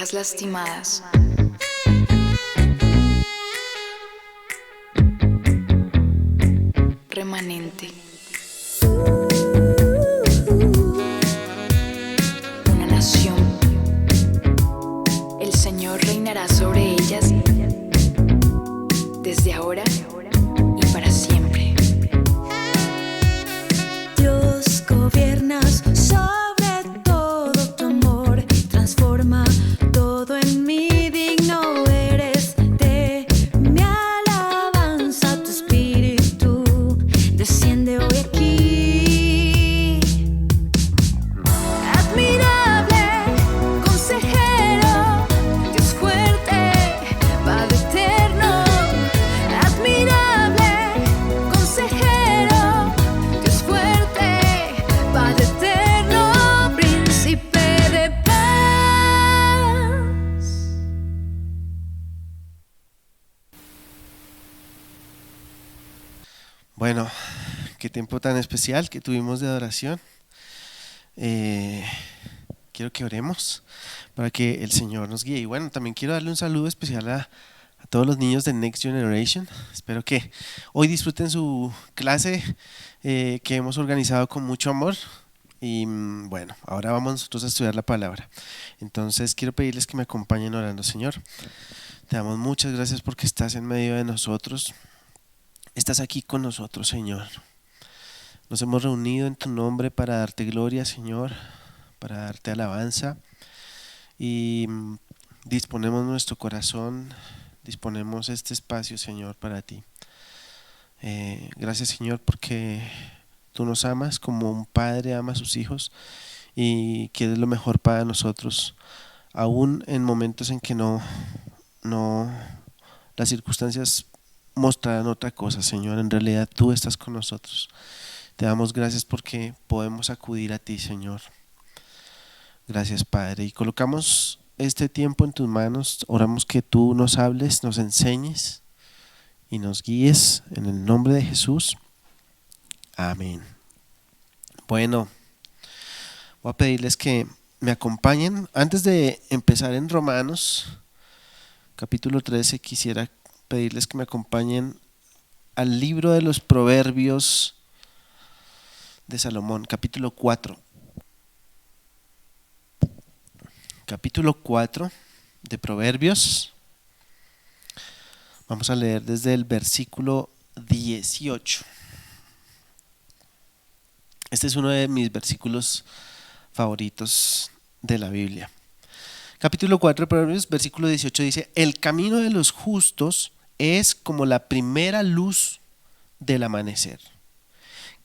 ovejas lastimadas. Remanente. Una nación. El Señor reinará sobre ellas desde ahora y para siempre. Dios, gobiernas sobre todo, tu amor transforma todo en mí. Digno eres de mi alabanza, tu espíritu desciende hoy aquí. Admirable, consejero, Dios fuerte, Padre eterno. Admirable, consejero, Dios fuerte, Padre eterno, príncipe de paz. Bueno, qué tiempo tan especial que tuvimos de adoración. Quiero que oremos para que el Señor nos guíe. Y bueno, también quiero darle un saludo especial a todos los niños de Next Generation. Espero que hoy disfruten su clase que hemos organizado con mucho amor. Y bueno, ahora vamos nosotros a estudiar la palabra. Entonces quiero pedirles que me acompañen orando. Señor, te damos muchas gracias porque estás en medio de nosotros. Estás aquí con nosotros, Señor. Nos hemos reunido en tu nombre para darte gloria, Señor, para darte alabanza. Y disponemos nuestro corazón, disponemos este espacio, Señor, para ti. Gracias, Señor, porque tú nos amas como un padre ama a sus hijos y quieres lo mejor para nosotros, aún en momentos en que no las circunstancias mostrarán otra cosa, Señor. En realidad tú estás con nosotros. Te damos gracias porque podemos acudir a ti, Señor. Gracias, Padre. Y colocamos este tiempo en tus manos. Oramos que tú nos hables, nos enseñes y nos guíes en el nombre de Jesús. Amén. Bueno, voy a pedirles que me acompañen. Antes de empezar en Romanos, capítulo 13, quisiera pedirles que me acompañen al libro de los Proverbios de Salomón, capítulo 4. Capítulo 4 de Proverbios. Vamos a leer desde el versículo 18. Este es uno de mis versículos favoritos de la Biblia. Capítulo 4 de Proverbios, versículo 18 dice: el camino de los justos es como la primera luz del amanecer,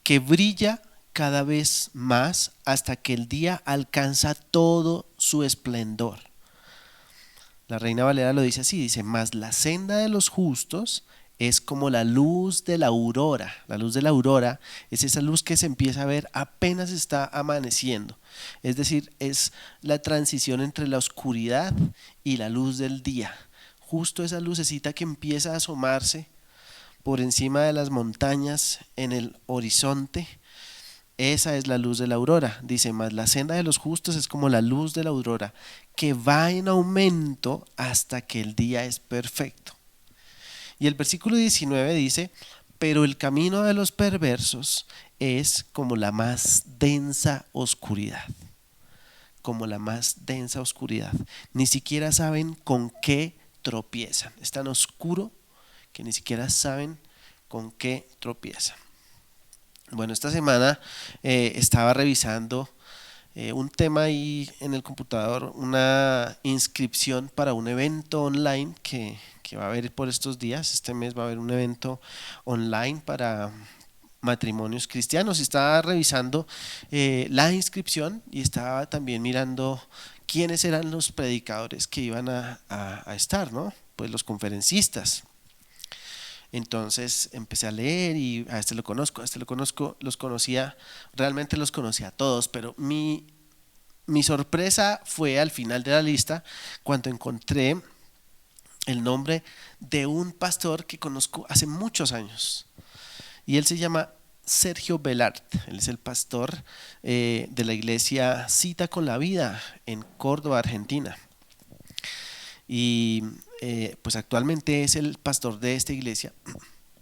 que brilla cada vez más hasta que el día alcanza todo su esplendor. La Reina Valera lo dice así, dice: mas la senda de los justos es como la luz de la aurora. La luz de la aurora es esa luz que se empieza a ver apenas está amaneciendo. Es decir, es la transición entre la oscuridad y la luz del día. Justo esa lucecita que empieza a asomarse por encima de las montañas en el horizonte. Esa es la luz de la aurora. Dice: mas la senda de los justos es como la luz de la aurora, que va en aumento hasta que el día es perfecto. Y el versículo 19 dice: pero el camino de los perversos es como la más densa oscuridad. Como la más densa oscuridad. Ni siquiera saben con qué tropiezan. Es tan oscuro que ni siquiera saben con qué tropiezan. Bueno, esta semana estaba revisando un tema ahí en el computador, una inscripción para un evento online que va a haber por estos días. Este mes va a haber un evento online para matrimonios cristianos. Estaba revisando la inscripción y estaba también mirando quiénes eran los predicadores que iban a estar, ¿no? Pues los conferencistas. Entonces empecé a leer y a este lo conozco, realmente los conocía a todos, pero mi sorpresa fue al final de la lista cuando encontré el nombre de un pastor que conozco hace muchos años y él se llama Sergio Belart. Él es el pastor de la iglesia Cita con la Vida en Córdoba, Argentina. y pues actualmente es el pastor de esta iglesia,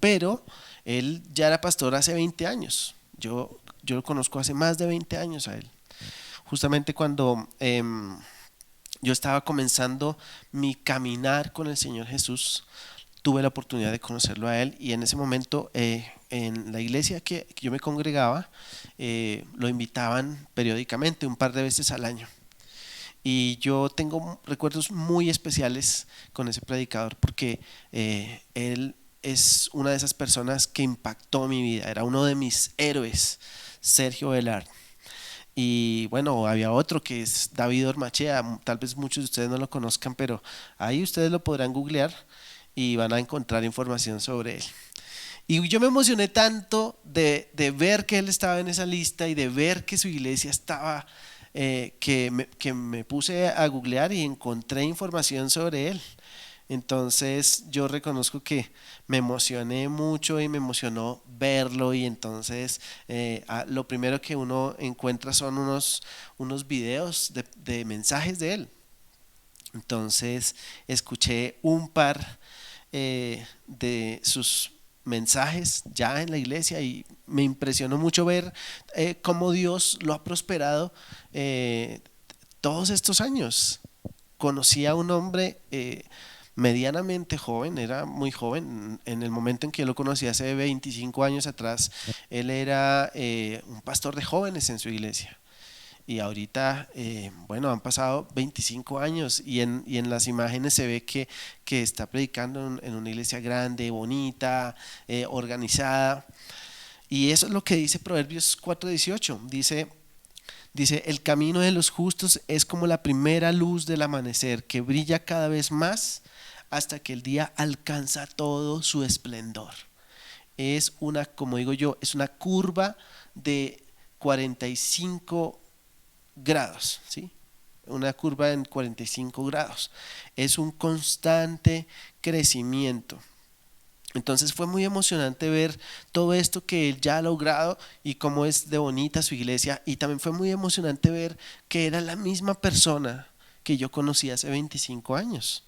pero él ya era pastor hace 20 años. Yo lo conozco hace más de 20 años a él. Justamente cuando yo estaba comenzando mi caminar con el Señor Jesús, tuve la oportunidad de conocerlo a él, y en ese momento en la iglesia que yo me congregaba, lo invitaban periódicamente, un par de veces al año. Y yo tengo recuerdos muy especiales con ese predicador, porque él es una de esas personas que impactó mi vida, era uno de mis héroes, Sergio Velar. Y bueno, había otro que es David Ormachea, tal vez muchos de ustedes no lo conozcan, pero ahí ustedes lo podrán googlear y van a encontrar información sobre él. Y yo me emocioné tanto de ver que él estaba en esa lista y de ver que su iglesia estaba, que me puse a googlear y encontré información sobre él. Entonces yo reconozco que me emocioné mucho y me emocionó verlo, y entonces lo primero que uno encuentra son unos videos de mensajes de él. Entonces escuché un par de sus mensajes ya en la iglesia, y me impresionó mucho ver cómo Dios lo ha prosperado todos estos años. Conocí a un hombre medianamente joven, era muy joven en el momento en que yo lo conocí hace 25 años atrás. Él era un pastor de jóvenes en su iglesia. Y ahorita, bueno, han pasado 25 años y en las imágenes se ve que está predicando en una iglesia grande, bonita, organizada. Y eso es lo que dice Proverbios 4:18. Dice, el camino de los justos es como la primera luz del amanecer, que brilla cada vez más hasta que el día alcanza todo su esplendor. Es una, como digo yo, es una curva de 45 grados, ¿sí? Una curva en 45 grados. Es un constante crecimiento. Entonces fue muy emocionante ver todo esto que él ya ha logrado y cómo es de bonita su iglesia, y también fue muy emocionante ver que era la misma persona que yo conocí hace 25 años.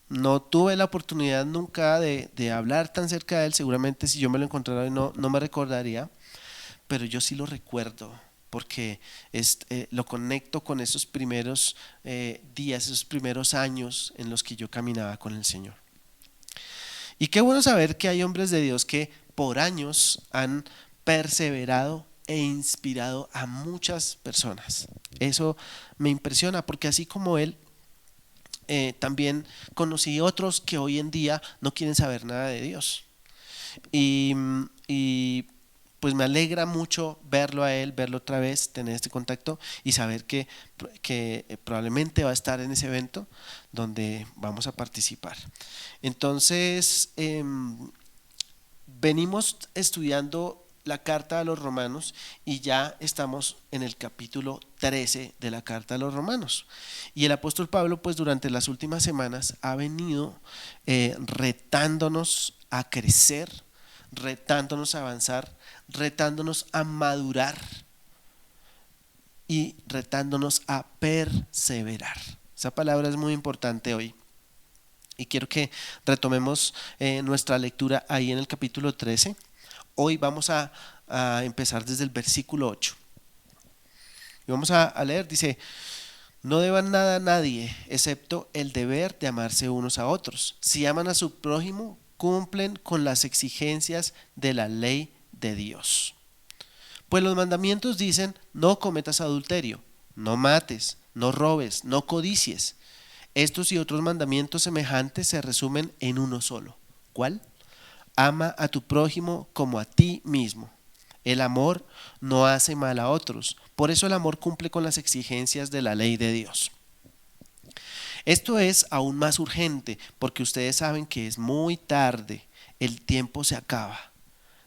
No tuve la oportunidad nunca de hablar tan cerca de él. Seguramente si yo me lo encontrara hoy no me recordaría, pero yo sí lo recuerdo porque lo conecto con esos primeros días, esos primeros años en los que yo caminaba con el Señor. Y qué bueno saber que hay hombres de Dios que por años han perseverado e inspirado a muchas personas. Eso me impresiona, porque así como él, también conocí otros que hoy en día no quieren saber nada de Dios. Y pues me alegra mucho verlo a él, verlo otra vez, tener este contacto y saber que probablemente va a estar en ese evento donde vamos a participar. Entonces, venimos estudiando la carta a los Romanos y ya estamos en el capítulo 13 de la carta a los Romanos. Y el apóstol Pablo, pues durante las últimas semanas ha venido retándonos a crecer, retándonos a avanzar, retándonos a madurar y retándonos a perseverar. Esa palabra es muy importante hoy. Y quiero que retomemos nuestra lectura ahí en el capítulo 13. Hoy vamos a empezar desde el versículo 8. Y vamos a leer, dice: no deban nada a nadie, excepto el deber de amarse unos a otros. Si aman a su prójimo, cumplen con las exigencias de la ley de Dios. Pues los mandamientos dicen: no cometas adulterio, no mates, no robes, no codicies. Estos y otros mandamientos semejantes se resumen en uno solo. ¿Cuál? Ama a tu prójimo como a ti mismo. El amor no hace mal a otros. Por eso el amor cumple con las exigencias de la ley de Dios. Esto es aún más urgente porque ustedes saben que es muy tarde. El tiempo se acaba.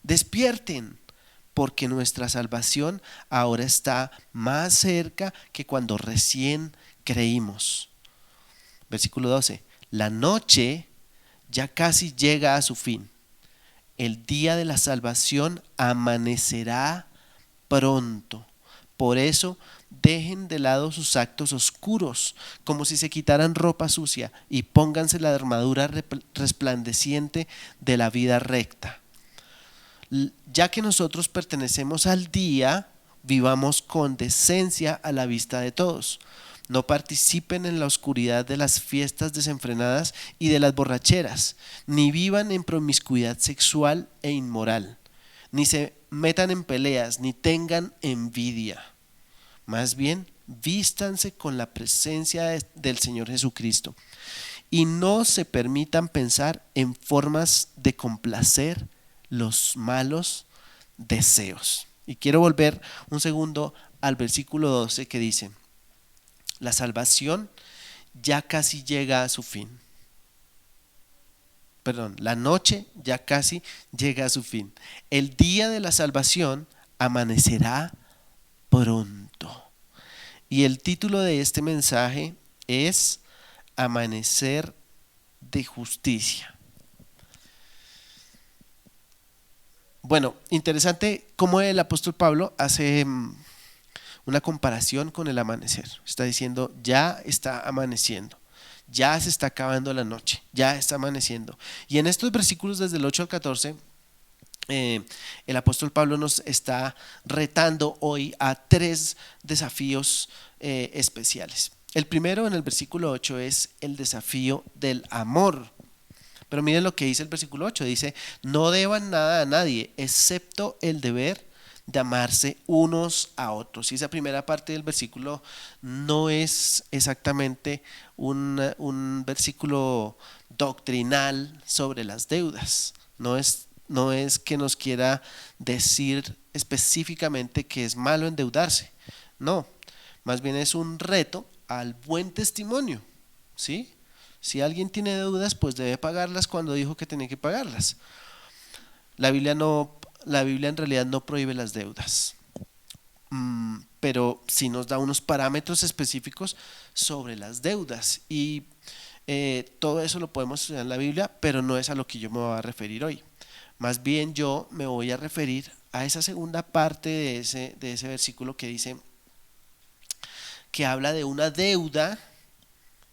Despierten, porque nuestra salvación ahora está más cerca que cuando recién creímos. Versículo 12. La noche ya casi llega a su fin. El día de la salvación amanecerá pronto. Por eso dejen de lado sus actos oscuros, como si se quitaran ropa sucia, y pónganse la armadura resplandeciente de la vida recta. Ya que nosotros pertenecemos al día, vivamos con decencia a la vista de todos. No participen en la oscuridad de las fiestas desenfrenadas y de las borracheras, ni vivan en promiscuidad sexual e inmoral, ni se metan en peleas, ni tengan envidia. Más bien, vístanse con la presencia del Señor Jesucristo y no se permitan pensar en formas de complacer los malos deseos. Y quiero volver un segundo al versículo 12 que dice: la salvación ya casi llega a su fin. Perdón, la noche ya casi llega a su fin. El día de la salvación amanecerá pronto. Y el título de este mensaje es Amanecer de Justicia. Bueno, interesante cómo el apóstol Pablo hace una comparación con el amanecer. Está diciendo, ya está amaneciendo, ya se está acabando la noche, ya está amaneciendo. Y en estos versículos desde el 8 al 14, el apóstol Pablo nos está retando hoy a 3 desafíos especiales. El primero, en el versículo 8, es el desafío del amor. Pero miren lo que dice el versículo 8, dice: no deban nada a nadie excepto el deber de amarse unos a otros. Y esa primera parte del versículo no es exactamente un versículo doctrinal sobre las deudas. No es que nos quiera decir específicamente que es malo endeudarse. No, más bien es un reto al buen testimonio, ¿sí? Si alguien tiene deudas, pues debe pagarlas cuando dijo que tenía que pagarlas. La Biblia en realidad no prohíbe las deudas, pero sí nos da unos parámetros específicos sobre las deudas, y todo eso lo podemos estudiar en la Biblia, pero no es a lo que yo me voy a referir hoy. Más bien yo me voy a referir a esa segunda parte de ese versículo que dice, que habla de una deuda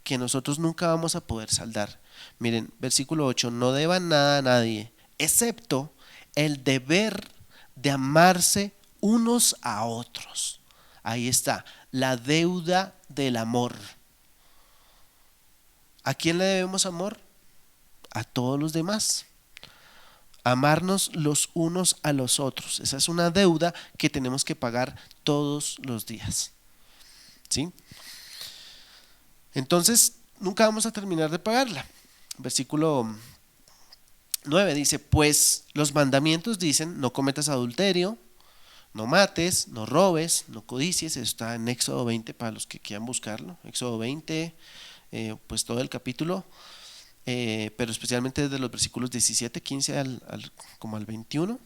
que nosotros nunca vamos a poder saldar. Miren, versículo 8, no deban nada a nadie, excepto el deber de amarse unos a otros. Ahí está, la deuda del amor. ¿A quién le debemos amor? A todos los demás. Amarnos los unos a los otros. Esa es una deuda que tenemos que pagar todos los días, ¿sí? Entonces, nunca vamos a terminar de pagarla. Versículo 9 dice, pues los mandamientos dicen, no cometas adulterio, no mates, no robes, no codicies. Eso está en Éxodo 20 para los que quieran buscarlo. Éxodo 20, pues todo el capítulo, pero especialmente desde los versículos 17, 15 como al 21.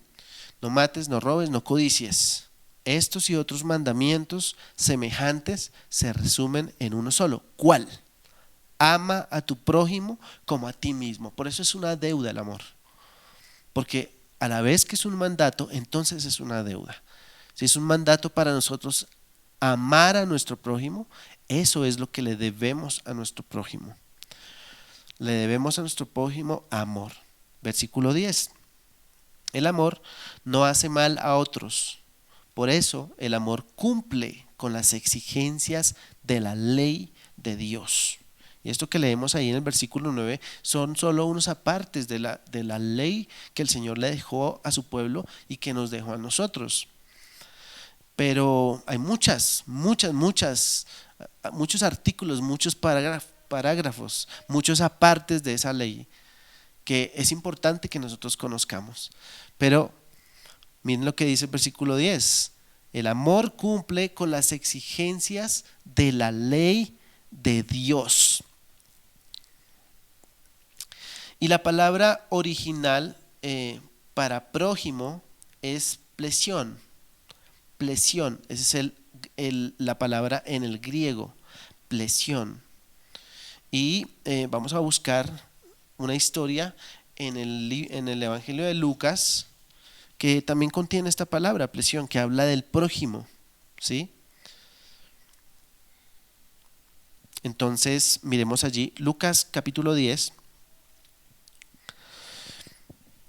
No mates, no robes, no codicies. Estos y otros mandamientos semejantes se resumen en uno solo. ¿Cuál? Ama a tu prójimo como a ti mismo. Por eso es una deuda el amor. Porque a la vez que es un mandato, entonces es una deuda. Si es un mandato para nosotros amar a nuestro prójimo, eso es lo que le debemos a nuestro prójimo. Le debemos a nuestro prójimo amor. Versículo 10. El amor no hace mal a otros. Por eso el amor cumple con las exigencias de la ley de Dios. Y esto que leemos ahí en el versículo 9 son solo unos apartes de la ley que el Señor le dejó a su pueblo y que nos dejó a nosotros. Pero hay muchos artículos, muchos parágrafos, muchos apartes de esa ley que es importante que nosotros conozcamos. Pero miren lo que dice el versículo 10. El amor cumple con las exigencias de la ley de Dios. Y la palabra original para prójimo es plesión. Plesión, esa es la palabra en el griego, plesión. Y vamos a buscar una historia en el Evangelio de Lucas que también contiene esta palabra, plesión, que habla del prójimo, ¿sí? Entonces, miremos allí Lucas capítulo 10,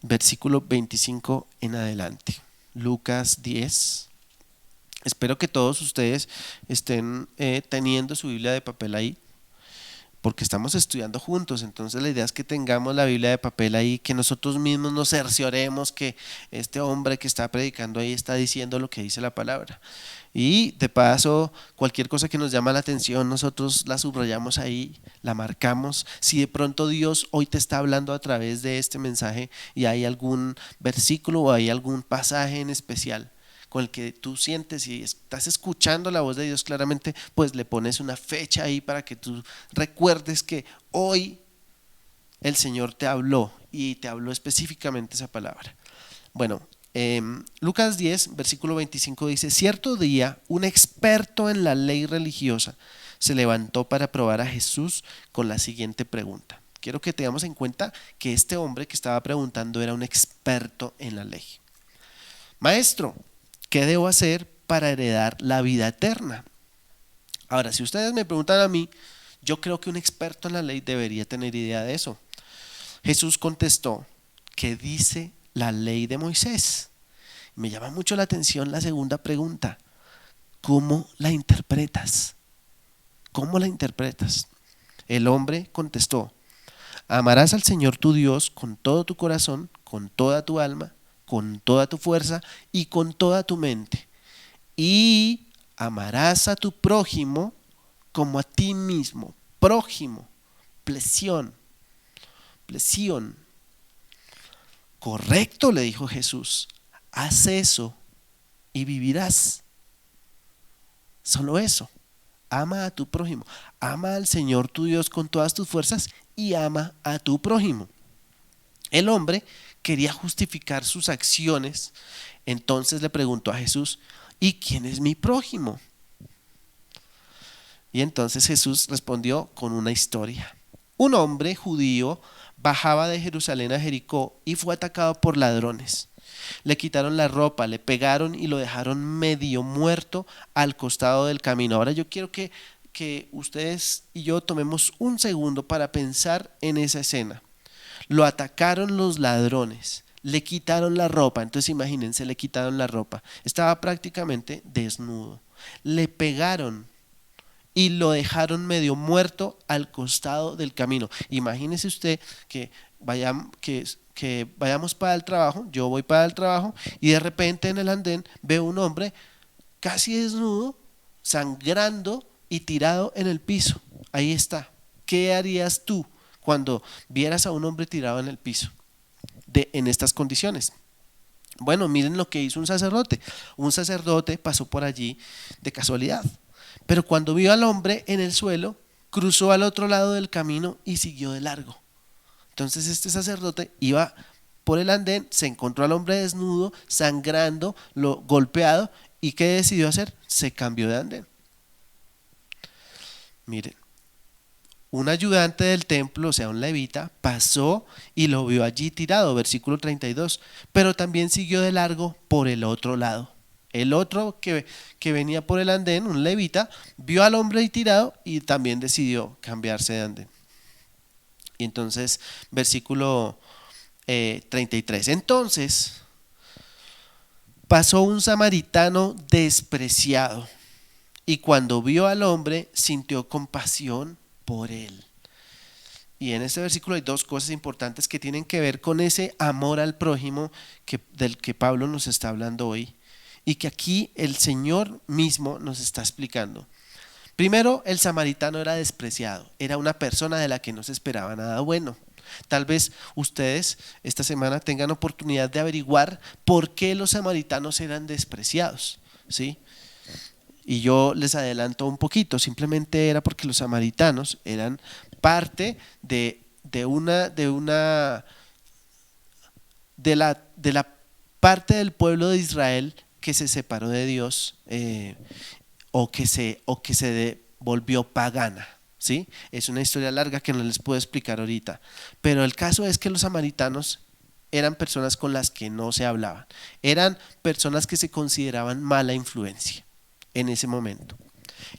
versículo 25 en adelante. Lucas 10. Espero que todos ustedes estén teniendo su Biblia de papel ahí, porque estamos estudiando juntos. Entonces la idea es que tengamos la Biblia de papel ahí, que nosotros mismos nos cercioremos que este hombre que está predicando ahí está diciendo lo que dice la palabra. Y de paso, cualquier cosa que nos llama la atención, nosotros la subrayamos ahí, la marcamos. Si de pronto Dios hoy te está hablando a través de este mensaje y hay algún versículo o hay algún pasaje en especial con el que tú sientes y estás escuchando la voz de Dios claramente, pues le pones una fecha ahí para que tú recuerdes que hoy el Señor te habló y te habló específicamente esa palabra. Bueno, Lucas 10, versículo 25 dice: cierto día un experto en la ley religiosa se levantó para probar a Jesús con la siguiente pregunta. Quiero que tengamos en cuenta que este hombre que estaba preguntando era un experto en la ley. Maestro, ¿qué debo hacer para heredar la vida eterna? Ahora, si ustedes me preguntan a mí, yo creo que un experto en la ley debería tener idea de eso. Jesús contestó: ¿qué dice la ley de Moisés? Me llama mucho la atención la segunda pregunta: ¿cómo la interpretas? ¿Cómo la interpretas? El hombre contestó: amarás al Señor tu Dios con todo tu corazón, con toda tu alma, con toda tu fuerza y con toda tu mente, y amarás a tu prójimo como a ti mismo. Prójimo, plesión. Correcto, le dijo Jesús, haz eso y vivirás. Solo eso. Ama a tu prójimo, ama al Señor tu Dios con todas tus fuerzas y ama a tu prójimo. El hombre quería justificar sus acciones, entonces le preguntó a Jesús: ¿y quién es mi prójimo? Y entonces Jesús respondió con una historia. Un hombre judío bajaba de Jerusalén a Jericó y fue atacado por ladrones. Le quitaron la ropa, le pegaron y lo dejaron medio muerto al costado del camino. Ahora yo quiero que ustedes y yo tomemos un segundo para pensar en esa escena. Lo atacaron los ladrones, le quitaron la ropa. Entonces imagínense, le quitaron la ropa, estaba prácticamente desnudo. Le pegaron y lo dejaron medio muerto al costado del camino. Imagínese usted que vayamos para el trabajo, yo voy para el trabajo y de repente en el andén veo un hombre casi desnudo, sangrando y tirado en el piso. Ahí está. ¿Qué harías tú cuando vieras a un hombre tirado en el piso en estas condiciones? Bueno, miren lo que hizo un sacerdote. Un sacerdote pasó por allí de casualidad, pero cuando vio al hombre en el suelo, cruzó al otro lado del camino y siguió de largo. Entonces este sacerdote iba por el andén, se encontró al hombre desnudo, sangrando, golpeado, y ¿qué decidió hacer? Se cambió de andén. Miren, un ayudante del templo, o sea un levita, pasó y lo vio allí tirado, versículo 32, pero también siguió de largo por el otro lado. El otro que venía por el andén, un levita, vio al hombre ahí tirado y también decidió cambiarse de andén. Y entonces, versículo 33, entonces pasó un samaritano despreciado y cuando vio al hombre sintió compasión por él. Y en este versículo hay dos cosas importantes que tienen que ver con ese amor al prójimo del que Pablo nos está hablando hoy y que aquí el Señor mismo nos está explicando. Primero, el samaritano era despreciado, era una persona de la que no se esperaba nada bueno. Tal vez ustedes esta semana tengan oportunidad de averiguar por qué los samaritanos eran despreciados, ¿sí? Y yo les adelanto un poquito, simplemente era porque los samaritanos eran parte de la parte del pueblo de Israel que se separó de Dios o que se volvió pagana, ¿sí? Es una historia larga que no les puedo explicar ahorita, pero el caso es que los samaritanos eran personas con las que no se hablaban, eran personas que se consideraban mala influencia en ese momento.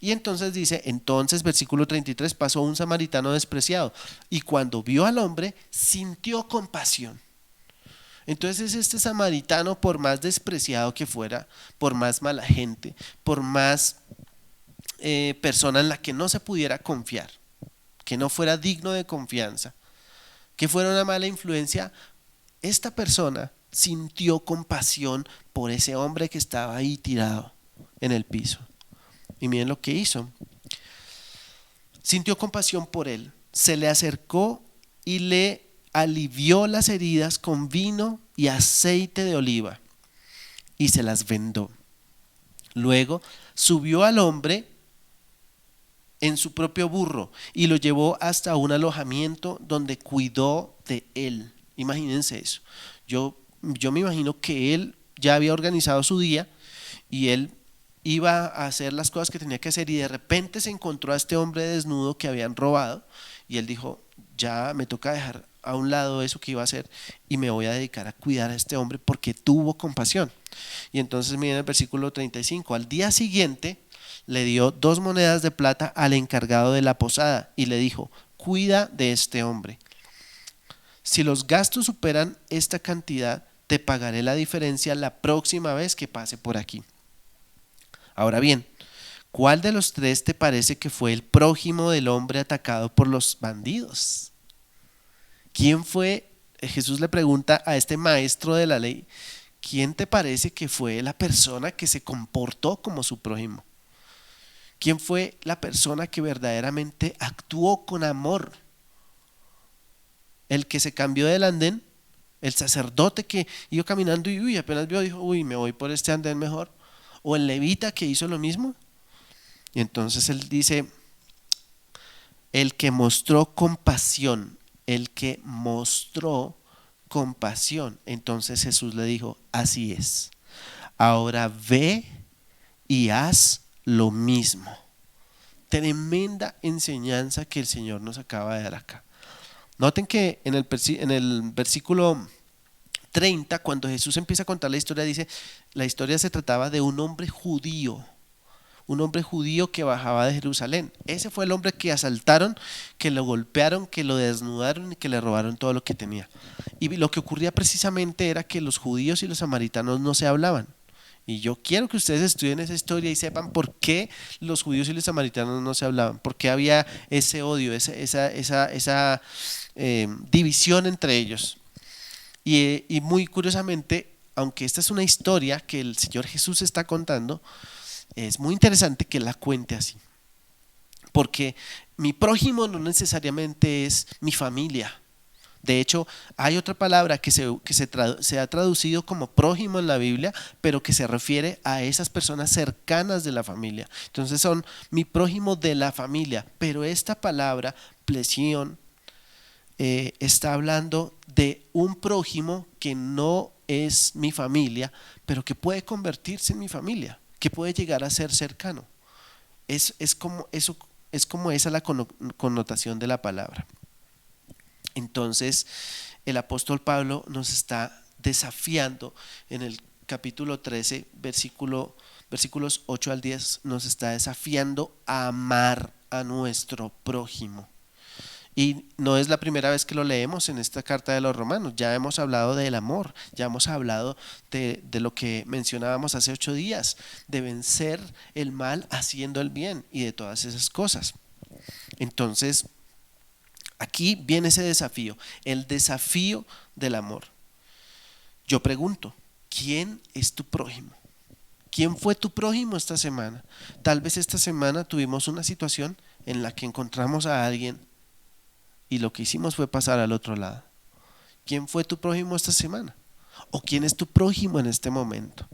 Y entonces dice, entonces versículo 33, pasó un samaritano despreciado y cuando vio al hombre sintió compasión. Entonces este samaritano, por más despreciado que fuera, por más mala gente, por más persona en la que no se pudiera confiar, que no fuera digno de confianza, que fuera una mala influencia, esta persona sintió compasión por ese hombre que estaba ahí tirado en el piso. Y miren lo que hizo. Sintió compasión por él, se le acercó y le alivió las heridas con vino y aceite de oliva y se las vendó. Luego subió al hombre en su propio burro y lo llevó hasta un alojamiento donde cuidó de él. Imagínense eso. Yo me imagino que él ya había organizado su día y él iba a hacer las cosas que tenía que hacer y de repente se encontró a este hombre desnudo que habían robado y él dijo, ya me toca dejar a un lado eso que iba a hacer y me voy a dedicar a cuidar a este hombre porque tuvo compasión. Y entonces miren el versículo 35, al día siguiente le dio 2 monedas de plata al encargado de la posada y le dijo, cuida de este hombre. Si los gastos superan esta cantidad, te pagaré la diferencia la próxima vez que pase por aquí. Ahora bien, ¿cuál de los 3 te parece que fue el prójimo del hombre atacado por los bandidos? ¿Quién fue? Jesús le pregunta a este maestro de la ley, ¿quién te parece que fue la persona que se comportó como su prójimo? ¿Quién fue la persona que verdaderamente actuó con amor? ¿El que se cambió del andén? ¿El sacerdote que iba caminando y apenas vio dijo, me voy por este andén mejor? ¿O el levita que hizo lo mismo? Y entonces él dice, el que mostró compasión, el que mostró compasión. Entonces Jesús le dijo, así es. Ahora ve y haz lo mismo. Tremenda enseñanza que el Señor nos acaba de dar acá. Noten que en el versículo 30, cuando Jesús empieza a contar la historia, dice, la historia se trataba de un hombre judío que bajaba de Jerusalén. Ese fue el hombre que asaltaron, que lo golpearon, que lo desnudaron y que le robaron todo lo que tenía. Y lo que ocurría precisamente era que los judíos y los samaritanos no se hablaban. Y yo quiero que ustedes estudien esa historia y sepan por qué los judíos y los samaritanos no se hablaban, por qué había ese odio, esa división entre ellos. Y muy curiosamente, aunque esta es una historia que el Señor Jesús está contando, es muy interesante que la cuente así, porque mi prójimo no necesariamente es mi familia. De hecho, hay otra palabra que se ha traducido como prójimo en la Biblia, pero que se refiere a esas personas cercanas de la familia. Entonces son mi prójimo de la familia, pero esta palabra, plesión, está hablando de un prójimo que no es mi familia, pero que puede convertirse en mi familia, que puede llegar a ser cercano. Es como esa la connotación de la palabra. Entonces el apóstol Pablo nos está desafiando en el capítulo 13, versículos 8 al 10, nos está desafiando a amar a nuestro prójimo. Y no es la primera vez que lo leemos en esta carta de los Romanos. Ya hemos hablado del amor, ya hemos hablado de lo que mencionábamos hace 8 días, de vencer el mal haciendo el bien y de todas esas cosas. Entonces, aquí viene ese desafío, el desafío del amor. Yo pregunto, ¿quién es tu prójimo? ¿Quién fue tu prójimo esta semana? Tal vez esta semana tuvimos una situación en la que encontramos a alguien y lo que hicimos fue pasar al otro lado. ¿Quién fue tu prójimo esta semana? ¿O quién es tu prójimo en este momento?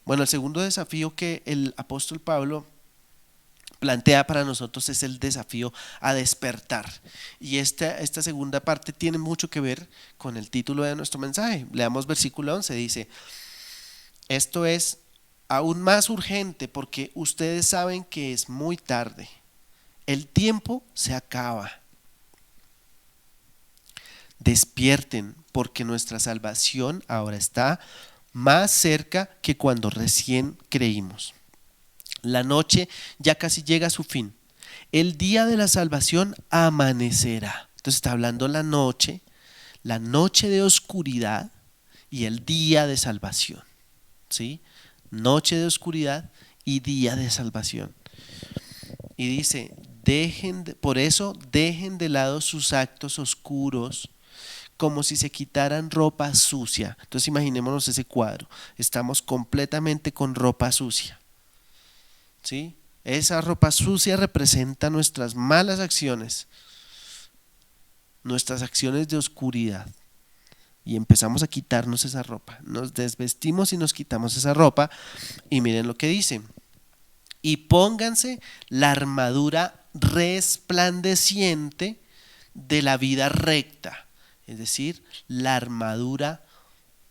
Bueno, el segundo desafío que el apóstol Pablo plantea para nosotros es el desafío a despertar. Y esta segunda parte tiene mucho que ver con el título de nuestro mensaje. Leamos versículo 11, dice, esto es aún más urgente porque ustedes saben que es muy tarde. El tiempo se acaba. Despierten porque nuestra salvación ahora está más cerca que cuando recién creímos. La noche ya casi llega a su fin. El día de la salvación amanecerá. Entonces está hablando la noche de oscuridad y el día de salvación. ¿Sí? Noche de oscuridad y día de salvación. Y dice, por eso dejen de lado sus actos oscuros, como si se quitaran ropa sucia. Entonces imaginémonos ese cuadro. Estamos completamente con ropa sucia. ¿Sí? Esa ropa sucia representa nuestras malas acciones, nuestras acciones de oscuridad. Y empezamos a quitarnos esa ropa. Nos desvestimos y nos quitamos esa ropa. Y miren lo que dice. Y pónganse la armadura resplandeciente de la vida recta. Es decir, la armadura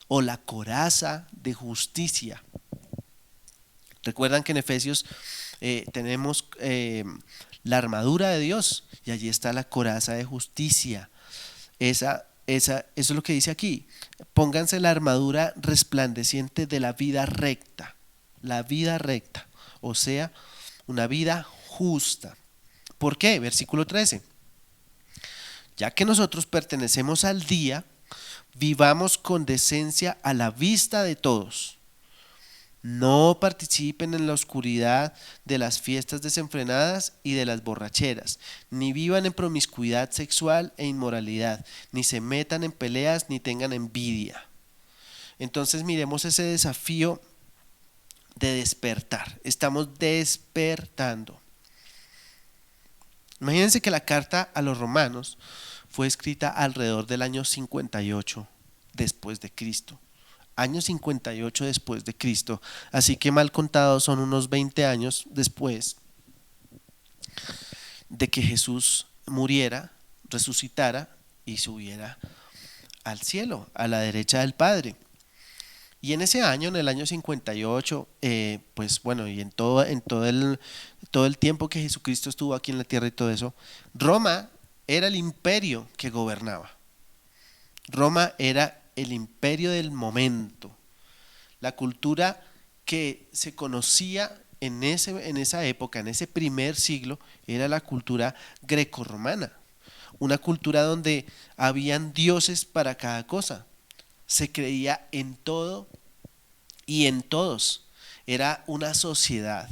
o la coraza de justicia. Recuerdan que en Efesios tenemos la armadura de Dios y allí está la coraza de justicia. Eso es lo que dice aquí. Pónganse la armadura resplandeciente de la vida recta. La vida recta, o sea, una vida justa. ¿Por qué? Versículo 13. Ya que nosotros pertenecemos al día, vivamos con decencia a la vista de todos. No participen en la oscuridad de las fiestas desenfrenadas y de las borracheras, ni vivan en promiscuidad sexual e inmoralidad, ni se metan en peleas, ni tengan envidia. Entonces miremos ese desafío de despertar. Estamos despertando. Imagínense que la carta a los romanos fue escrita alrededor del año 58 después de Cristo. Año 58 después de Cristo. Así que mal contados son unos 20 años después de que Jesús muriera, resucitara y subiera al cielo, a la derecha del Padre. Y en ese año, en el año 58, pues bueno, y en todo el tiempo que Jesucristo estuvo aquí en la tierra y todo eso, Roma era el imperio que gobernaba. Roma era el imperio del momento. La cultura que se conocía en esa época, en ese primer siglo, era la cultura grecorromana. Una cultura donde habían dioses para cada cosa. Se creía en todo y en todos. Era una sociedad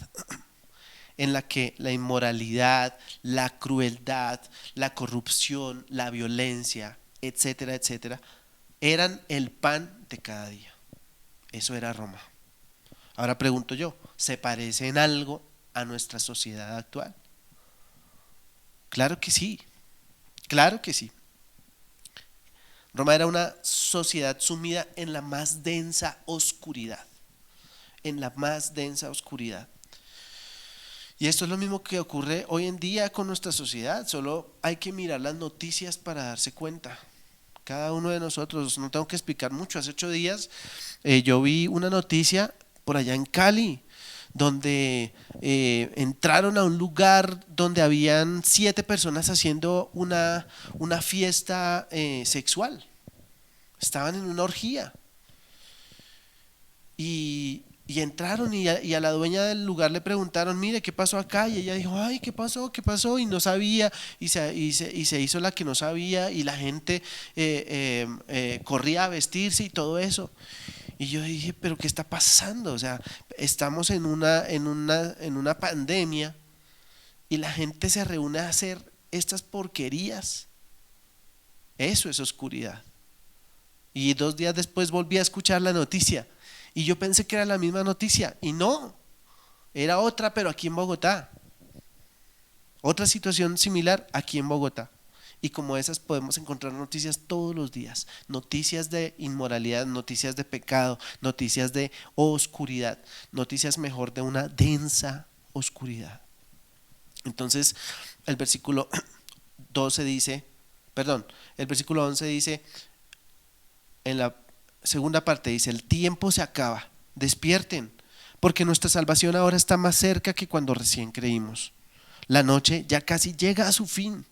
en la que la inmoralidad, la crueldad, la corrupción, la violencia, etcétera, etcétera, eran el pan de cada día. Eso era Roma. Ahora pregunto yo, ¿se parece en algo a nuestra sociedad actual? Claro que sí, claro que sí. Roma era una sociedad sumida en la más densa oscuridad, en la más densa oscuridad. Y esto es lo mismo que ocurre hoy en día con nuestra sociedad, solo hay que mirar las noticias para darse cuenta. Cada uno de nosotros, no tengo que explicar mucho, hace 8 días yo vi una noticia por allá en Cali, donde entraron a un lugar donde habían 7 personas haciendo una fiesta sexual. Estaban en una orgía. Y entraron y a la dueña del lugar le preguntaron, mire, ¿qué pasó acá? Y ella dijo, ay, ¿qué pasó? ¿Qué pasó? Y no sabía, y se hizo la que no sabía, y la gente corría a vestirse y todo eso. Y yo dije, ¿pero qué está pasando? O sea, estamos en una pandemia y la gente se reúne a hacer estas porquerías. Eso es oscuridad. Y 2 días después volví a escuchar la noticia y yo pensé que era la misma noticia y no, era otra, pero aquí en Bogotá. Otra situación similar aquí en Bogotá. Y como esas podemos encontrar noticias todos los días, noticias de inmoralidad, noticias de pecado, noticias de oscuridad, noticias mejor de una densa oscuridad. Entonces el versículo 11 dice, en la segunda parte dice, el tiempo se acaba, despierten, porque nuestra salvación ahora está más cerca que cuando recién creímos. La noche ya casi llega a su fin.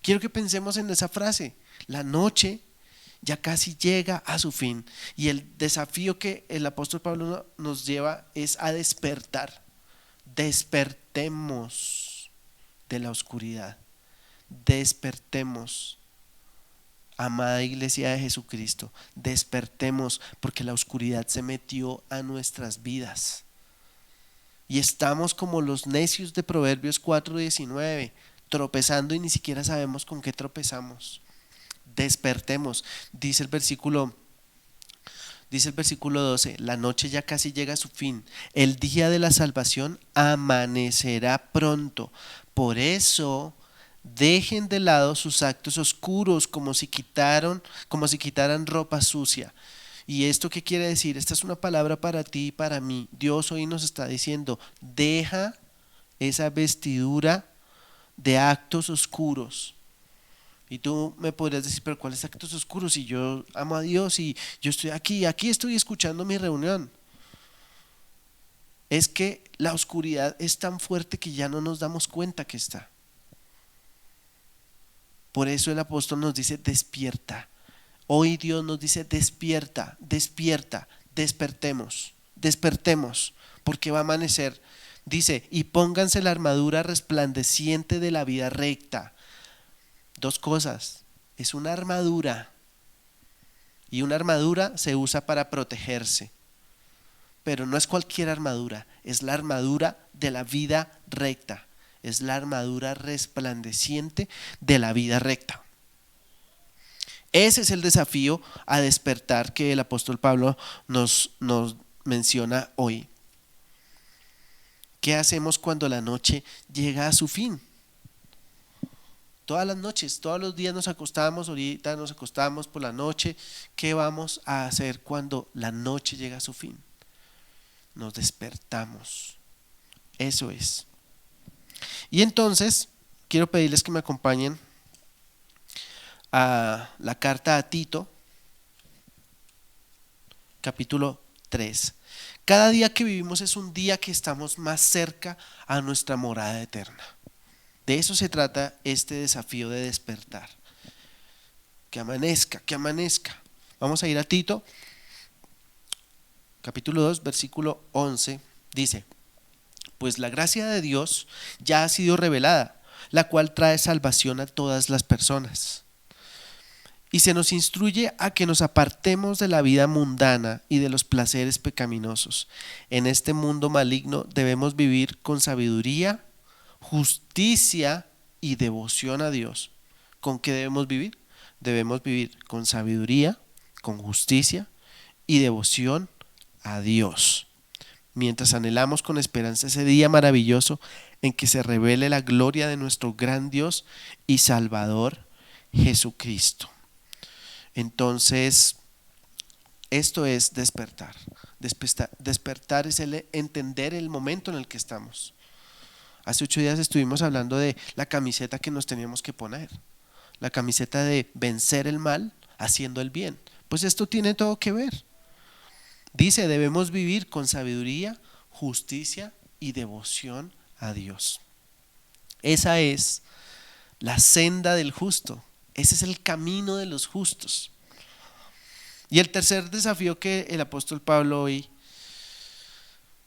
Quiero que pensemos en esa frase, la noche ya casi llega a su fin. Y el desafío que el apóstol Pablo nos lleva es a despertar. Despertemos de la oscuridad. Despertemos, amada iglesia de Jesucristo. Despertemos, porque la oscuridad se metió a nuestras vidas. Y estamos como los necios de Proverbios 4:19, tropezando y ni siquiera sabemos con qué tropezamos. Despertemos, dice el versículo 12, la noche ya casi llega a su fin, el día de la salvación amanecerá pronto. Por eso dejen de lado sus actos oscuros, como si quitaran ropa sucia. ¿Y esto qué quiere decir? Esta es una palabra para ti y para mí. Dios hoy nos está diciendo: deja esa vestidura de actos oscuros. Y tú me podrías decir: pero ¿cuáles actos oscuros? Si yo amo a Dios y yo estoy aquí estoy escuchando mi reunión. Es que la oscuridad es tan fuerte que ya no nos damos cuenta que está. Por eso el apóstol nos dice: despierta. Hoy Dios nos dice: despierta, despierta, despertemos, porque va a amanecer. Dice: y pónganse la armadura resplandeciente de la vida recta. Dos cosas: es una armadura, y una armadura se usa para protegerse, pero no es cualquier armadura, es la armadura de la vida recta, es la armadura resplandeciente de la vida recta. Ese es el desafío a despertar que el apóstol Pablo nos menciona hoy. ¿Qué hacemos cuando la noche llega a su fin? Todas las noches, todos los días nos acostamos, ahorita nos acostamos por la noche. ¿Qué vamos a hacer cuando la noche llega a su fin? Nos despertamos. Eso es. Y entonces quiero pedirles que me acompañen a la carta a Tito, capítulo 3. Cada día que vivimos es un día que estamos más cerca a nuestra morada eterna. De eso se trata este desafío de despertar. Que amanezca, que amanezca. Vamos a ir a Tito, capítulo 2, versículo 11. Dice: pues la gracia de Dios ya ha sido revelada, la cual trae salvación a todas las personas. Y se nos instruye a que nos apartemos de la vida mundana y de los placeres pecaminosos. En este mundo maligno debemos vivir con sabiduría, justicia y devoción a Dios. ¿Con qué debemos vivir? Debemos vivir con sabiduría, con justicia y devoción a Dios, mientras anhelamos con esperanza ese día maravilloso en que se revele la gloria de nuestro gran Dios y Salvador Jesucristo. Entonces, esto es despertar. Despertar es el entender el momento en el que estamos. Hace 8 días estuvimos hablando de la camiseta que nos teníamos que poner, la camiseta de vencer el mal haciendo el bien. Pues esto tiene todo que ver. Dice: debemos vivir con sabiduría, justicia y devoción a Dios. Esa es la senda del justo. Ese es el camino de los justos. Y el tercer desafío que el apóstol Pablo hoy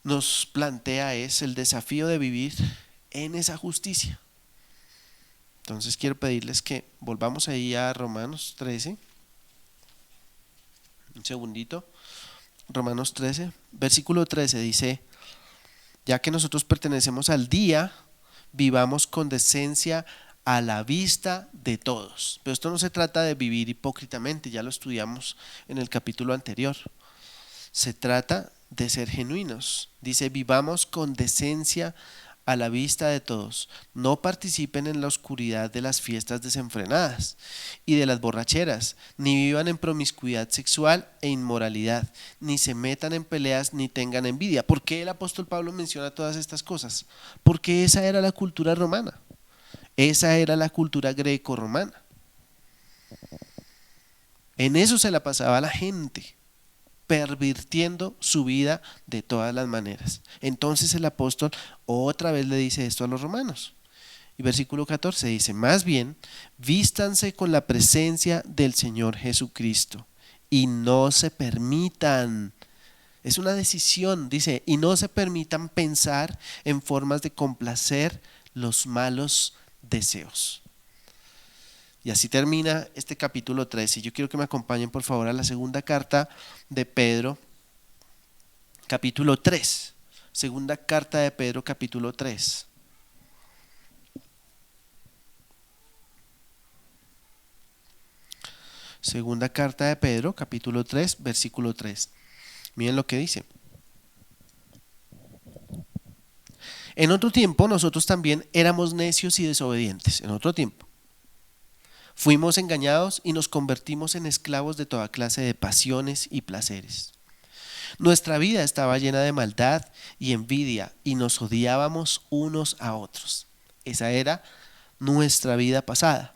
nos plantea es el desafío de vivir en esa justicia. Entonces quiero pedirles que volvamos ahí a Romanos 13. Un segundito. Romanos 13, versículo 13 dice: ya que nosotros pertenecemos al día, vivamos con decencia a la vista de todos. Pero esto no se trata de vivir hipócritamente, ya lo estudiamos en el capítulo anterior. Se trata de ser genuinos. Dice: vivamos con decencia a la vista de todos. No participen en la oscuridad de las fiestas desenfrenadas y de las borracheras, ni vivan en promiscuidad sexual e inmoralidad, ni se metan en peleas, ni tengan envidia. ¿Por qué el apóstol Pablo menciona todas estas cosas? Porque esa era la cultura romana. Esa era la cultura greco-romana. En eso se la pasaba a la gente, pervirtiendo su vida de todas las maneras. Entonces el apóstol otra vez le dice esto a los romanos. Y versículo 14 dice: más bien, vístanse con la presencia del Señor Jesucristo y no se permitan Es una decisión, dice, y no se permitan pensar en formas de complacer los malos deseos. Y así termina este capítulo 13. Yo quiero que me acompañen por favor a la segunda carta de Pedro, capítulo 3. Segunda carta de Pedro, capítulo 3. Segunda carta de Pedro, capítulo 3, versículo 3. Miren lo que dice. En otro tiempo nosotros también éramos necios y desobedientes. En otro tiempo. Fuimos engañados y nos convertimos en esclavos de toda clase de pasiones y placeres. Nuestra vida estaba llena de maldad y envidia y nos odiábamos unos a otros. Esa era nuestra vida pasada.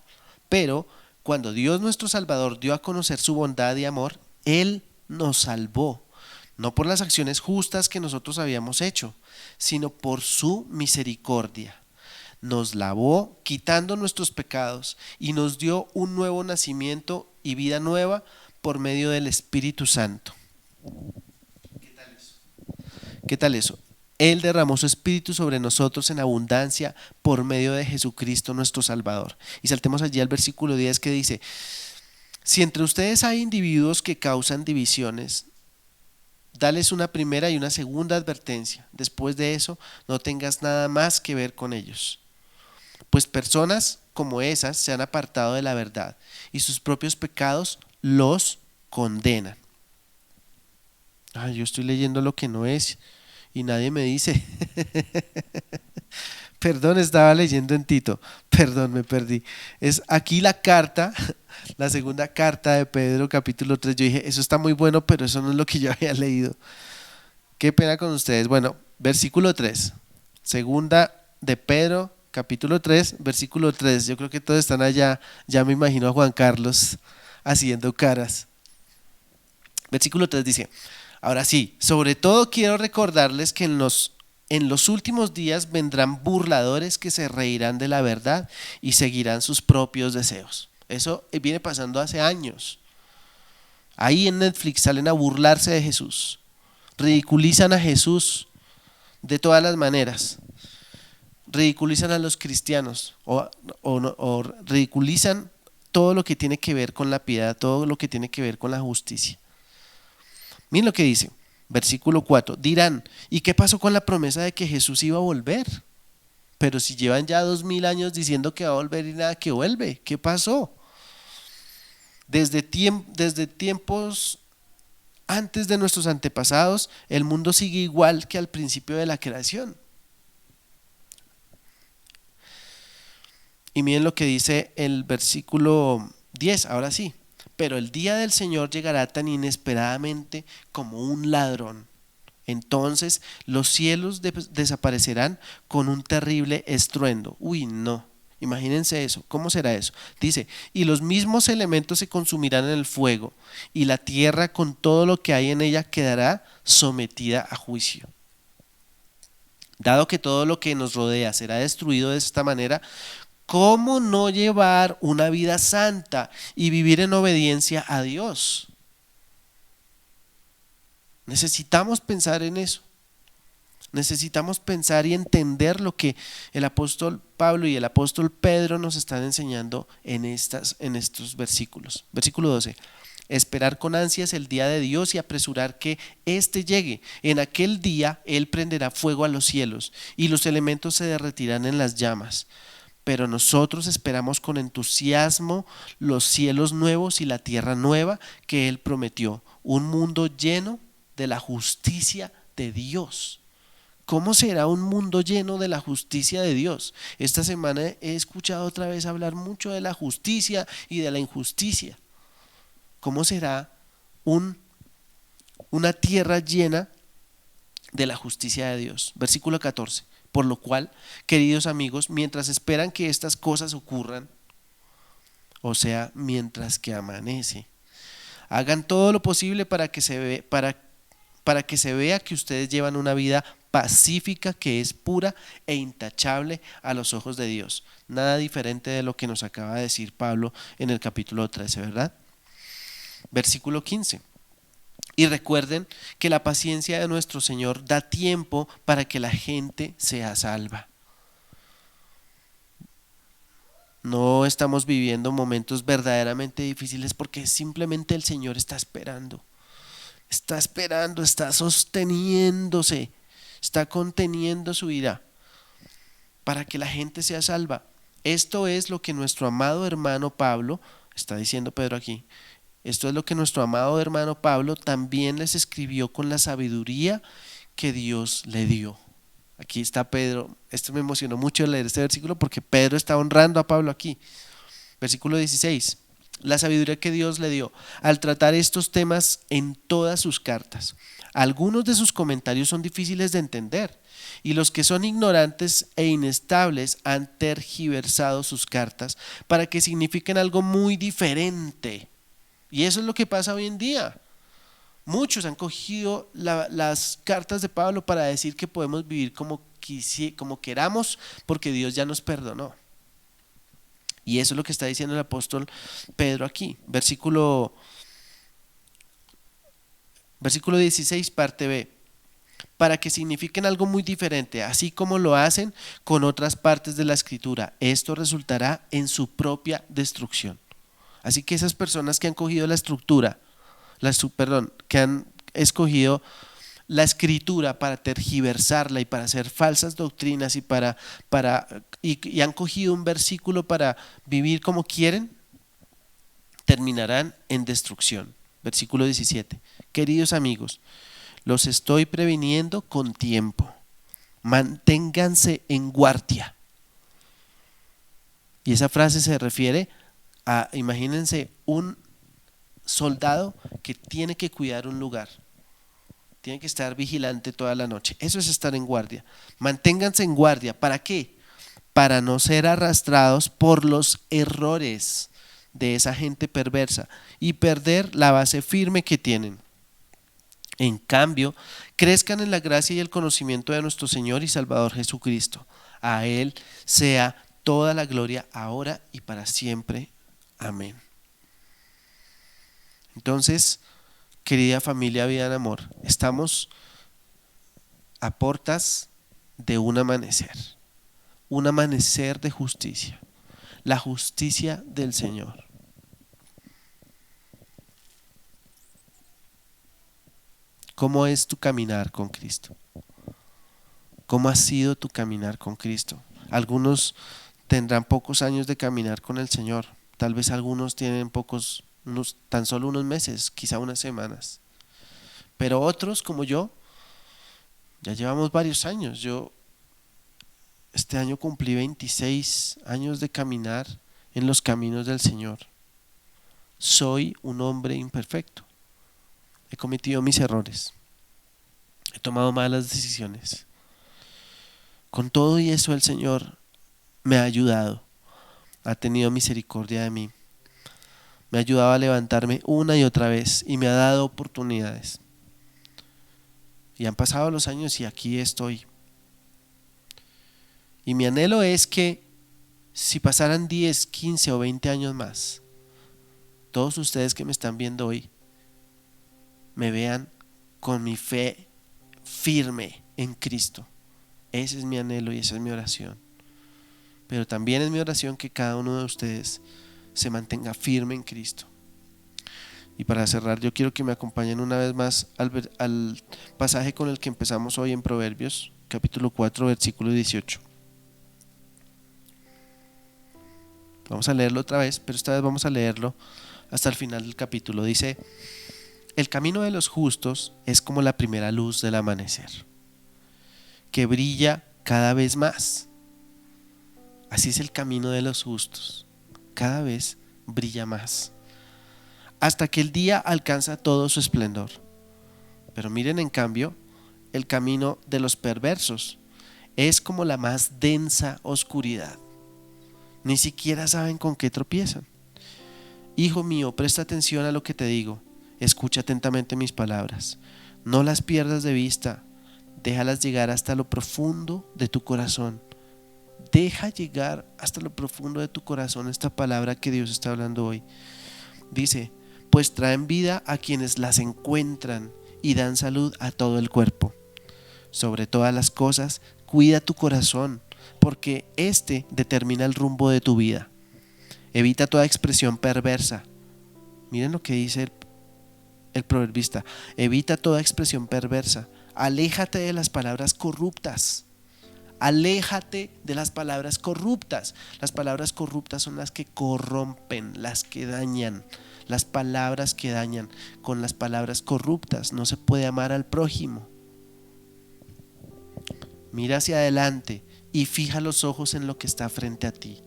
Pero cuando Dios nuestro Salvador dio a conocer su bondad y amor, Él nos salvó, no por las acciones justas que nosotros habíamos hecho, sino por su misericordia. Nos lavó quitando nuestros pecados y nos dio un nuevo nacimiento y vida nueva por medio del Espíritu Santo. ¿Qué tal eso? Él derramó su Espíritu sobre nosotros en abundancia por medio de Jesucristo nuestro Salvador. Y saltemos allí al versículo 10 que dice: si entre ustedes hay individuos que causan divisiones, dales una primera y una segunda advertencia. Después de eso, no tengas nada más que ver con ellos. Pues personas como esas se han apartado de la verdad y sus propios pecados los condenan. Yo estoy leyendo lo que no es y nadie me dice. Perdón, estaba leyendo en Tito. Perdón, me perdí. Es aquí la carta, la segunda carta de Pedro, capítulo 3. Yo dije, eso está muy bueno, pero eso no es lo que yo había leído. Qué pena con ustedes. Bueno, versículo 3. Segunda de Pedro, capítulo 3, versículo 3. Yo creo que todos están allá. Ya me imagino a Juan Carlos haciendo caras. Versículo 3 dice: ahora sí, sobre todo quiero recordarles que en los últimos días vendrán burladores que se reirán de la verdad y seguirán sus propios deseos. Eso viene pasando hace años. Ahí en Netflix salen a burlarse de Jesús. Ridiculizan a Jesús de todas las maneras. Ridiculizan a los cristianos o ridiculizan todo lo que tiene que ver con la piedad, todo lo que tiene que ver con la justicia. Miren lo que dice, versículo 4. Dirán, ¿y qué pasó con la promesa de que Jesús iba a volver? Pero si llevan ya 2000 años diciendo que va a volver y nada que vuelve, ¿qué pasó? Desde tiempos antes de nuestros antepasados, el mundo sigue igual que al principio de la creación. Y miren lo que dice el versículo 10, ahora sí. Pero el día del Señor llegará tan inesperadamente como un ladrón. Entonces los cielos desaparecerán con un terrible estruendo. Uy, no. Imagínense eso. ¿Cómo será eso? Dice, y los mismos elementos se consumirán en el fuego, y la tierra con todo lo que hay en ella quedará sometida a juicio. Dado que todo lo que nos rodea será destruido de esta manera, ¿cómo no llevar una vida santa y vivir en obediencia a Dios? Necesitamos pensar en eso. Necesitamos pensar y entender lo que el apóstol Pablo y el apóstol Pedro nos están enseñando en estos versículos. Versículo 12. Esperar con ansias el día de Dios y apresurar que éste llegue. En aquel día Él prenderá fuego a los cielos y los elementos se derretirán en las llamas. Pero nosotros esperamos con entusiasmo los cielos nuevos y la tierra nueva que Él prometió, un mundo lleno de la justicia de Dios. ¿Cómo será un mundo lleno de la justicia de Dios? Esta semana he escuchado otra vez hablar mucho de la justicia y de la injusticia. ¿Cómo será una tierra llena de la justicia de Dios? Versículo 14. Por lo cual, queridos amigos, mientras esperan que estas cosas ocurran, o sea, mientras que amanece, hagan todo lo posible para que se vea que ustedes llevan una vida pacífica que es pura e intachable a los ojos de Dios. Nada diferente de lo que nos acaba de decir Pablo en el capítulo 13, ¿verdad? Versículo 15. Y recuerden que la paciencia de nuestro Señor da tiempo para que la gente sea salva. No estamos viviendo momentos verdaderamente difíciles porque simplemente el Señor está esperando, está sosteniéndose, está conteniendo su ira para que la gente sea salva. Esto es lo que nuestro amado hermano Pablo, está diciendo Pedro aquí, esto es lo que nuestro amado hermano Pablo también les escribió con la sabiduría que Dios le dio. Aquí está Pedro. Esto me emocionó mucho leer este versículo porque Pedro está honrando a Pablo aquí. Versículo 16. La sabiduría que Dios le dio al tratar estos temas en todas sus cartas. Algunos de sus comentarios son difíciles de entender y los que son ignorantes e inestables han tergiversado sus cartas para que signifiquen algo muy diferente. Y eso es lo que pasa hoy en día. Muchos han cogido las cartas de Pablo para decir que podemos vivir como queramos porque Dios ya nos perdonó. Y eso es lo que está diciendo el apóstol Pedro aquí. Versículo 16, parte B. Para que signifiquen algo muy diferente, así como lo hacen con otras partes de la Escritura. Esto resultará en su propia destrucción. Así que esas personas que han cogido la estructura, que han escogido la Escritura para tergiversarla y para hacer falsas doctrinas y han cogido un versículo para vivir como quieren, terminarán en destrucción. Versículo 17. Queridos amigos, los estoy previniendo con tiempo. Manténganse en guardia. Y esa frase se refiere a, imagínense, un soldado que tiene que cuidar un lugar, tiene que estar vigilante toda la noche. Eso es estar en guardia. Manténganse en guardia. ¿Para qué? Para no ser arrastrados por los errores de esa gente perversa y perder la base firme que tienen. En cambio, crezcan en la gracia y el conocimiento de nuestro Señor y Salvador Jesucristo. A Él sea toda la gloria ahora y para siempre. Amén. Entonces, querida familia Vida en Amor, estamos a puertas de un amanecer de justicia, la justicia del Señor. ¿Cómo es tu caminar con Cristo? ¿Cómo ha sido tu caminar con Cristo? Algunos tendrán pocos años de caminar con el Señor, tal vez algunos tienen tan solo unos meses, quizá unas semanas, pero otros como yo ya llevamos varios años. Yo este año cumplí 26 años de caminar en los caminos del Señor. Soy un hombre imperfecto, he cometido mis errores, he tomado malas decisiones. Con todo y eso el Señor me ha ayudado, ha tenido misericordia de mí, me ha ayudado a levantarme una y otra vez y me ha dado oportunidades. Y han pasado los años y aquí estoy. Y mi anhelo es que si pasaran 10, 15 o 20 años más, todos ustedes que me están viendo hoy me vean con mi fe firme en Cristo. Ese es mi anhelo y esa es mi oración. Pero también es mi oración que cada uno de ustedes se mantenga firme en Cristo. Y para cerrar, yo quiero que me acompañen una vez más al pasaje con el que empezamos hoy en Proverbios, capítulo 4, versículo 18. Vamos a leerlo otra vez, pero esta vez vamos a leerlo hasta el final del capítulo. Dice: el camino de los justos es como la primera luz del amanecer, que brilla cada vez más. Así es el camino de los justos, cada vez brilla más, hasta que el día alcanza todo su esplendor. Pero miren, en cambio, el camino de los perversos es como la más densa oscuridad. Ni siquiera saben con qué tropiezan. Hijo mío, presta atención a lo que te digo. Escucha atentamente mis palabras. No las pierdas de vista. Déjalas llegar hasta lo profundo de tu corazón. Deja llegar hasta lo profundo de tu corazón esta palabra que Dios está hablando hoy. Dice: pues traen vida a quienes las encuentran y dan salud a todo el cuerpo. Sobre todas las cosas, cuida tu corazón, porque este determina el rumbo de tu vida. Evita toda expresión perversa. Miren lo que dice el proverbista. Evita toda expresión perversa. Aléjate de las palabras corruptas. Aléjate de las palabras corruptas. Las palabras corruptas son las que corrompen, las que dañan. Las palabras que dañan. Con las palabras corruptas no se puede amar al prójimo. Mira hacia adelante y fija los ojos en lo que está frente a ti.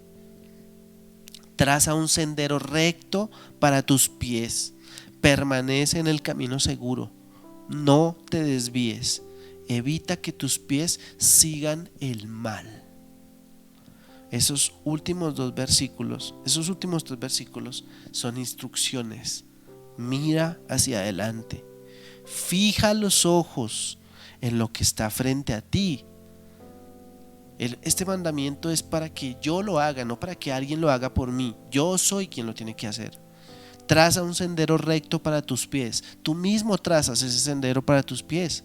Traza un sendero recto para tus pies. Permanece en el camino seguro. No te desvíes. Evita que tus pies sigan el mal. Esos últimos tres versículos son instrucciones. Mira hacia adelante. Fija los ojos en lo que está frente a ti. Este mandamiento es para que yo lo haga, no para que alguien lo haga por mí. Yo soy quien lo tiene que hacer. Traza un sendero recto para tus pies. Tú mismo trazas ese sendero para tus pies.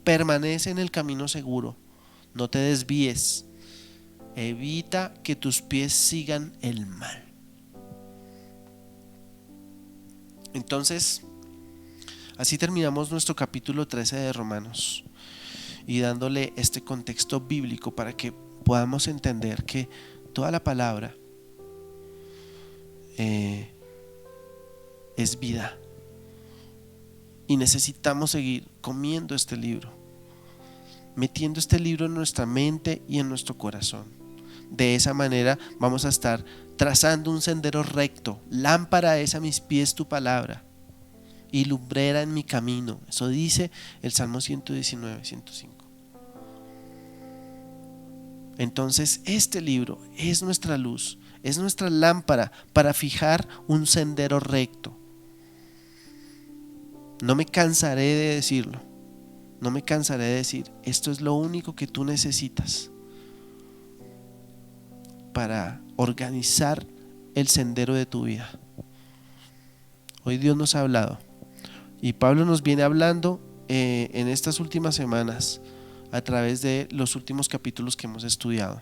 Permanece en el camino seguro. No te desvíes. Evita que tus pies sigan el mal. Entonces, así terminamos nuestro capítulo 13 de Romanos, y dándole este contexto bíblico para que podamos entender que toda la palabra es vida, y necesitamos seguir comiendo este libro, metiendo este libro en nuestra mente y en nuestro corazón. De esa manera vamos a estar trazando un sendero recto. Lámpara es a mis pies tu palabra y lumbrera en mi camino. Eso dice el Salmo 119, 105. Entonces este libro es nuestra luz, es nuestra lámpara para fijar un sendero recto. No me cansaré de decirlo. No me cansaré de decir, esto es lo único que tú necesitas para organizar el sendero de tu vida. Hoy Dios nos ha hablado, y Pablo nos viene hablando en estas últimas semanas a través de los últimos capítulos que hemos estudiado.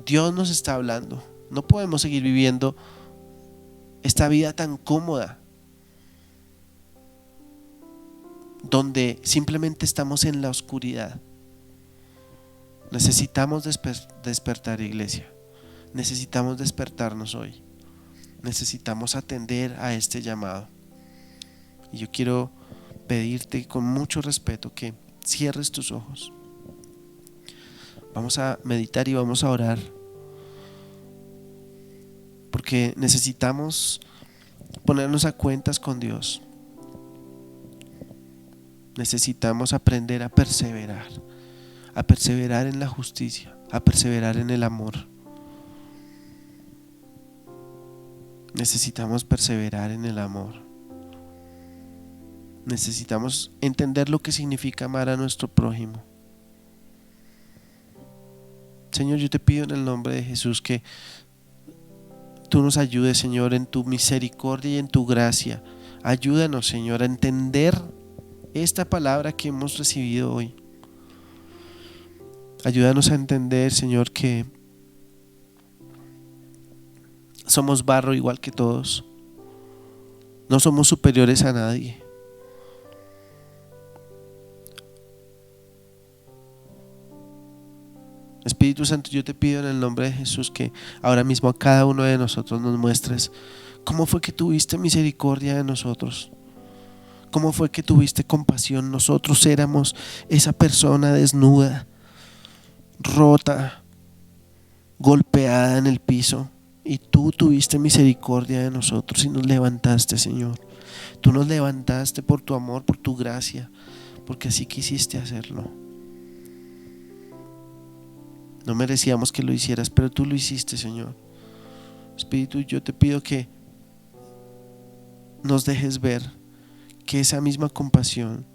Dios nos está hablando. No podemos seguir viviendo esta vida tan cómoda, donde simplemente estamos en la oscuridad. Necesitamos despertar, iglesia. Necesitamos despertarnos hoy. Necesitamos atender a este llamado. Y yo quiero pedirte con mucho respeto que cierres tus ojos. Vamos a meditar y vamos a orar, porque necesitamos ponernos a cuentas con Dios. Necesitamos aprender a perseverar en la justicia, a perseverar en el amor. Necesitamos perseverar en el amor. Necesitamos entender lo que significa amar a nuestro prójimo. Señor, yo te pido en el nombre de Jesús que tú nos ayudes, Señor, en tu misericordia y en tu gracia. Ayúdanos, Señor, a entender esta palabra que hemos recibido hoy. Ayúdanos a entender, Señor, que somos barro igual que todos. No somos superiores a nadie. Espíritu Santo, yo te pido en el nombre de Jesús que ahora mismo a cada uno de nosotros nos muestres cómo fue que tuviste misericordia de nosotros. Cómo fue que tuviste compasión. Nosotros éramos esa persona desnuda, rota, golpeada en el piso, y tú tuviste misericordia de nosotros y nos levantaste, Señor. Tú nos levantaste por tu amor, por tu gracia, porque así quisiste hacerlo. No merecíamos que lo hicieras, pero tú lo hiciste, Señor. Espíritu, yo te pido que nos dejes ver que esa misma compasión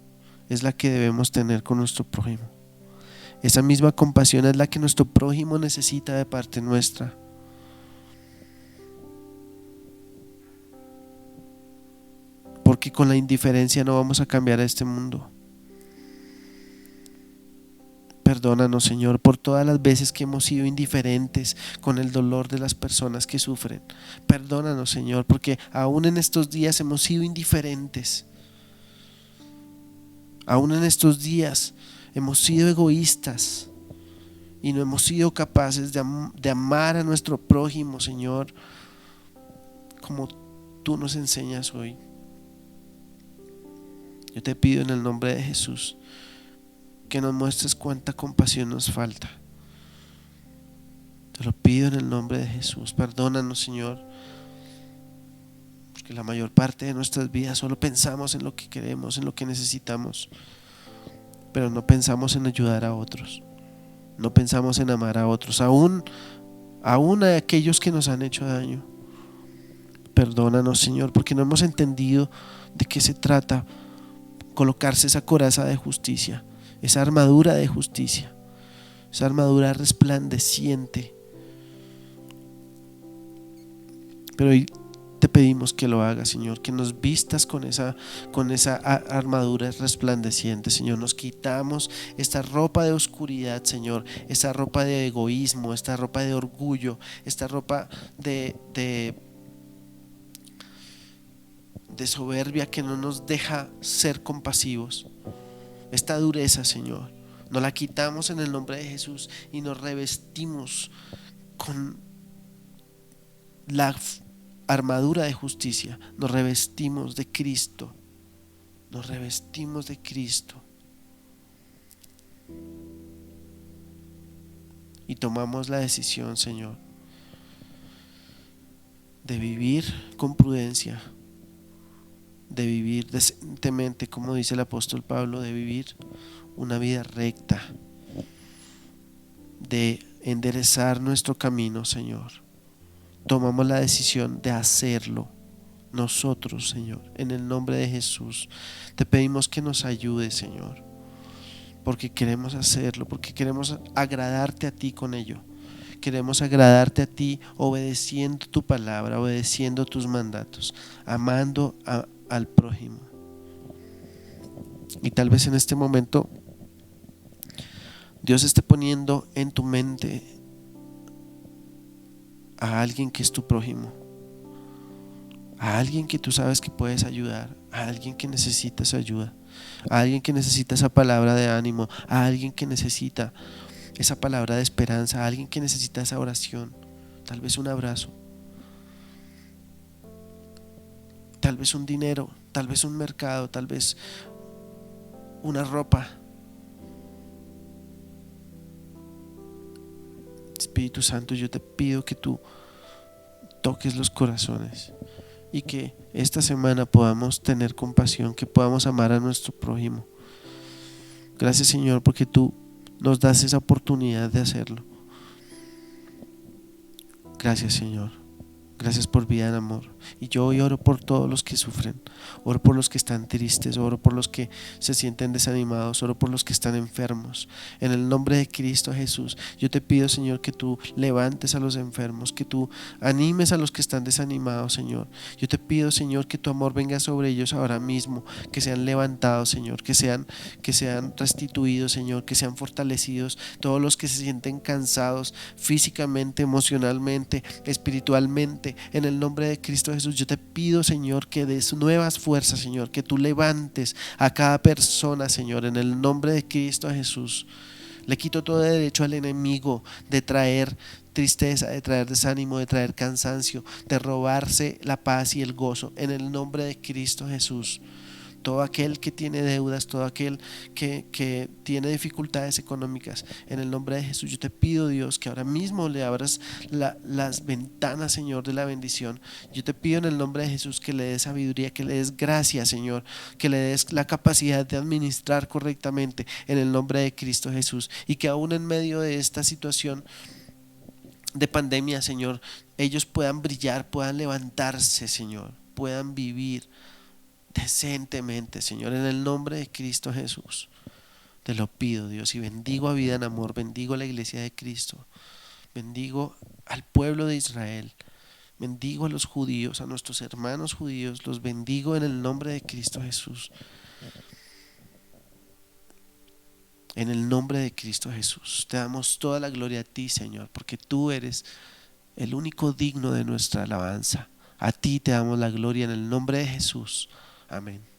es la que debemos tener con nuestro prójimo. Esa misma compasión es la que nuestro prójimo necesita de parte nuestra. porque con la indiferencia no vamos a cambiar a este mundo. Perdónanos, Señor, por todas las veces que hemos sido indiferentes con el dolor de las personas que sufren. Perdónanos, Señor, porque aún en estos días hemos sido indiferentes. Aún en estos días hemos sido egoístas y no hemos sido capaces de amar a nuestro prójimo, Señor, como tú nos enseñas hoy. Yo te pido en el nombre de Jesús que nos muestres cuánta compasión nos falta. Te lo pido en el nombre de Jesús. Perdónanos, Señor, porque la mayor parte de nuestras vidas solo pensamos en lo que queremos, en lo que necesitamos, pero no pensamos en ayudar a otros, no pensamos en amar a otros, aún a aquellos que nos han hecho daño. Perdónanos, Señor, porque no hemos entendido de qué se trata colocarse esa coraza de justicia, esa armadura de justicia, esa armadura resplandeciente. Pero hoy te pedimos que lo hagas, Señor, que nos vistas con esa armadura resplandeciente, Señor. Nos quitamos esta ropa de oscuridad, Señor, esta ropa de egoísmo, esta ropa de orgullo, esta ropa de soberbia que no nos deja ser compasivos. Esta dureza, Señor, nos la quitamos en el nombre de Jesús y nos revestimos con la armadura de justicia. Nos revestimos de Cristo. Nos revestimos de Cristo. Y tomamos la decisión, Señor, de vivir con prudencia, de vivir decentemente, como dice el apóstol Pablo, de vivir una vida recta, de enderezar nuestro camino, Señor. Tomamos la decisión de hacerlo nosotros, Señor, en el nombre de Jesús. Te pedimos que nos ayudes, Señor, porque queremos hacerlo, porque queremos agradarte a ti con ello. Queremos agradarte a ti obedeciendo tu palabra, obedeciendo tus mandatos, amando al prójimo. Y tal vez en este momento Dios esté poniendo en tu mente a alguien que es tu prójimo, a alguien que tú sabes que puedes ayudar, a alguien que necesita esa ayuda, a alguien que necesita esa palabra de ánimo, a alguien que necesita esa palabra de esperanza, a alguien que necesita esa oración, tal vez un abrazo, tal vez un dinero, tal vez un mercado, tal vez una ropa. Espíritu Santo, yo te pido que tú toques los corazones y que esta semana podamos tener compasión, que podamos amar a nuestro prójimo. Gracias, Señor, porque tú nos das esa oportunidad de hacerlo. Gracias, Señor. Gracias por vida en amor. Y yo hoy oro por todos los que sufren, oro por los que están tristes, oro por los que se sienten desanimados, oro por los que están enfermos. En el nombre de Cristo Jesús, yo te pido, Señor, que tú levantes a los enfermos, que tú animes a los que están desanimados, Señor. Yo te pido, Señor, que tu amor venga sobre ellos ahora mismo, que sean levantados, Señor, que sean restituidos, Señor, que sean fortalecidos. Todos los que se sienten cansados físicamente, emocionalmente, espiritualmente, en el nombre de Cristo Jesús, yo te pido, Señor, que des nuevas fuerzas, Señor, que tú levantes a cada persona, Señor, en el nombre de Cristo Jesús. Le quito todo derecho al enemigo de traer tristeza, de traer desánimo, de traer cansancio, de robarse la paz y el gozo, en el nombre de Cristo Jesús. Todo aquel que tiene deudas, todo aquel que tiene dificultades económicas, en el nombre de Jesús, yo te pido, Dios, que ahora mismo le abras las ventanas, Señor, de la bendición. Yo te pido en el nombre de Jesús que le des sabiduría, que le des gracia, Señor, que le des la capacidad de administrar correctamente, en el nombre de Cristo Jesús, y que aún en medio de esta situación de pandemia, Señor, ellos puedan brillar, puedan levantarse, Señor, puedan vivir decentemente, Señor, en el nombre de Cristo Jesús. Te lo pido, Dios, y bendigo a Vida en Amor, bendigo a la iglesia de Cristo, bendigo al pueblo de Israel, Bendigo a los judíos, a nuestros hermanos judíos, los bendigo en el nombre de Cristo Jesús. En el nombre de Cristo Jesús, te damos toda la gloria a ti, Señor, porque tú eres el único digno de nuestra alabanza. A ti te damos la gloria en el nombre de Jesús. Amén.